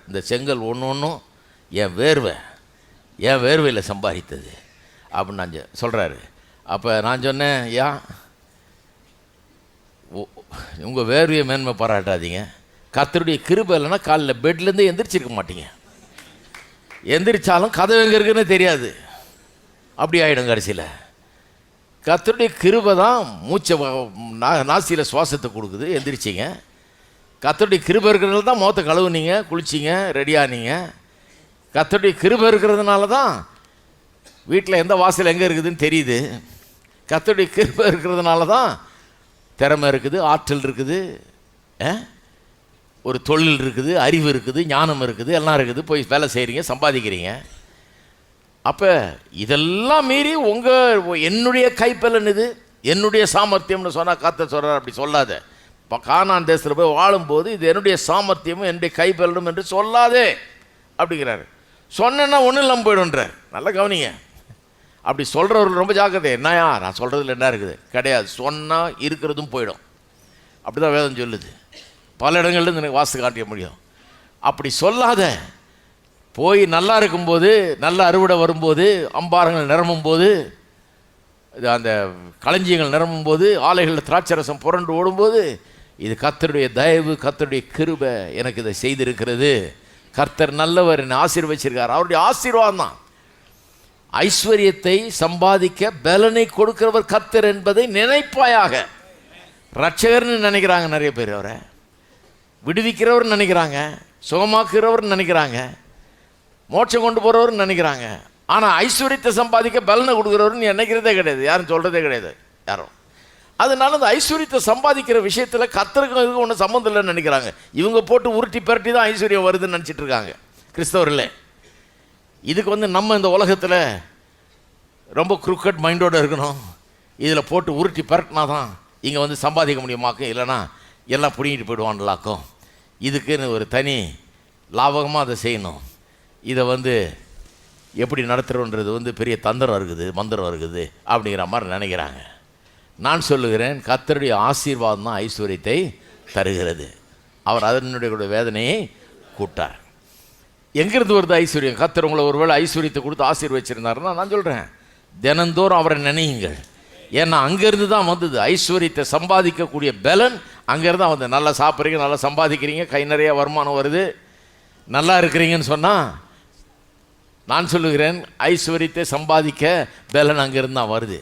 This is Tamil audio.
இந்த செங்கல் ஒன்று ஒன்றும் என் வேர்வையில் சம்பாதித்தது அப்படின்னு நான் சொல்கிறாரு. அப்போ நான் சொன்னேன், உங்கள் வேர்வையை மேன்மை பாராட்டாதீங்க. கர்த்தருடைய கிருபை இல்லைன்னா காலையில் பெட்லேருந்து எந்திரிச்சிருக்க மாட்டீங்க. எந்திரிச்சாலும் கதவு எங்கே இருக்குன்னு தெரியாது. அப்படி ஆகிடும் கடைசியில். கர்த்தருடைய கிருபை தான் மூச்சை நாசியில் சுவாசத்தை கொடுக்குது. எந்திரிச்சிங்க. கர்த்தருடைய கிருபை இருக்கிறதுனால தான் முகத்தை கழுவுனீங்க, குளிச்சிங்க, ரெடியானீங்க. கர்த்தருடைய கிருபை இருக்கிறதுனால தான் வீட்டில் எந்த வாசல் எங்கே இருக்குதுன்னு தெரியுது. கர்த்தருடைய கிருபை இருக்கிறதுனால தான் திறமை இருக்குது, ஆற்றல் இருக்குது, ஒரு தொழில் இருக்குது, அறிவு இருக்குது, ஞானம் இருக்குது, எல்லாம் இருக்குது. போய் வேலை செய்கிறீங்க, சம்பாதிக்கிறீங்க. அப்போ இதெல்லாம் மீறி என்னுடைய கைப்பலன் இது, என்னுடைய சாமர்த்தியம்னு சொன்னால் கர்த்தர் சொல்கிறார். அப்படி சொல்லாத. இப்போ கானான் தேசத்தில் போய் வாழும்போது இது என்னுடைய சாமர்த்தியமும் என்னுடைய கைப்பலனும் என்று சொல்லாதே அப்படிங்கிறாரு. சொன்னேன்னா ஒன்றும் இல்லாமல் போய்டுன்றார். நல்லா கவனிங்க. அப்படி சொல்கிறவர்கள் ரொம்ப ஜாக்கிரதை. என்னையா நான் சொல்கிறதுல என்ன இருக்குது? கிடையாது. சொன்னால் இருக்கிறதும் போயிடும். அப்படி தான் வேதம் சொல்லுது. பல இடங்கள்லேருந்து எனக்கு வாசு காட்டிய முடியும். அப்படி சொல்லாத. போய் நல்லா இருக்கும்போது, நல்ல அறுவடை வரும்போது, அம்பாரங்கள் நிரம்பும் போது, அந்த களஞ்சியங்கள் நிரம்பும் போது, ஆலைகளில் திராட்சரசம் புரண்டு ஓடும்போது, இது கர்த்தருடைய தயவு, கர்த்தருடைய கிருபை எனக்கு இதை செய்திருக்கிறது. கர்த்தர் நல்லவர், என்னை ஆசீர்வதிச்சிருக்கார். அவருடைய ஆசீர்வாதம் தான். ஐஸ்வர்யத்தை சம்பாதிக்க பலனை கொடுக்கிறவர் கர்த்தர் என்பதை நினைப்பாயாக. ரட்சகர்னு நினைக்கிறாங்க நிறைய பேர். அவரை விடுவிக்கிறவர் நினைக்கிறாங்க, சுகமாக்குறவர் நினைக்கிறாங்க, மோட்சம் கொண்டு போகிறவர் நினைக்கிறாங்க. ஆனால் ஐஸ்வர்யத்தை சம்பாதிக்க பலனை கொடுக்குறவர்னு நினைக்கிறதே கிடையாது. யாரும் சொல்கிறதே கிடையாது யாரும். அதனால அந்த ஐஸ்வர்யத்தை சம்பாதிக்கிற விஷயத்தில் கர்த்தருக்கு இதுக்கு ஒன்றும் சம்மந்தம் இல்லைன்னு நினைக்கிறாங்க. இவங்க போட்டு உருட்டி பரட்டி தான் ஐஸ்வர்யம் வருதுன்னு நினச்சிட்டு இருக்காங்க கிறிஸ்தவர்களே. இதுக்கு நம்ம இந்த உலகத்தில் ரொம்ப குறுக்கட் மைண்டோடு இருக்கணும். இதில் போட்டு உருட்டி பரட்டினா தான் இங்கே சம்பாதிக்க முடியுமாக்கும், இல்லைனா எல்லாம் பிடிங்கிட்டு போயிடுவான்லாக்கும். இதுக்குன்னு ஒரு தனி லாபகமாக அதை செய்யணும். இதை எப்படி நடத்துகிறோன்றது பெரிய தந்திரம் இருக்குது, மந்திரம் இருக்குது அப்படிங்கிற மாதிரி நினைக்கிறாங்க. நான் சொல்லுகிறேன், கர்த்தருடைய ஆசீர்வாதம் தான் ஐஸ்வர்யத்தை தருகிறது. அவர் அதனுடைய வேதனையை கூட்டார். எங்கேருந்து வருது ஐஸ்வர்யம்? கர்த்தர் உங்களை ஒருவேளை ஐஸ்வர்யத்தை கொடுத்து ஆசீர்வச்சிருந்தாருன்னா நான் சொல்கிறேன், தினந்தோறும் அவரை நினையுங்கள். ஏன்னா அங்கேருந்து தான் வந்தது. ஐஸ்வர்யத்தை சம்பாதிக்கக்கூடிய பலன் அங்கேருந்து தான் நல்லா சாப்பிட்றீங்க, நல்லா சம்பாதிக்கிறீங்க, கை நிறைய வருமானம் வருது, நல்லா இருக்கிறீங்கன்னு சொன்னால் நான் சொல்லுகிறேன், ஐஸ்வர்யத்தை சம்பாதிக்க பலன் அங்கேருந்து தான் வருது.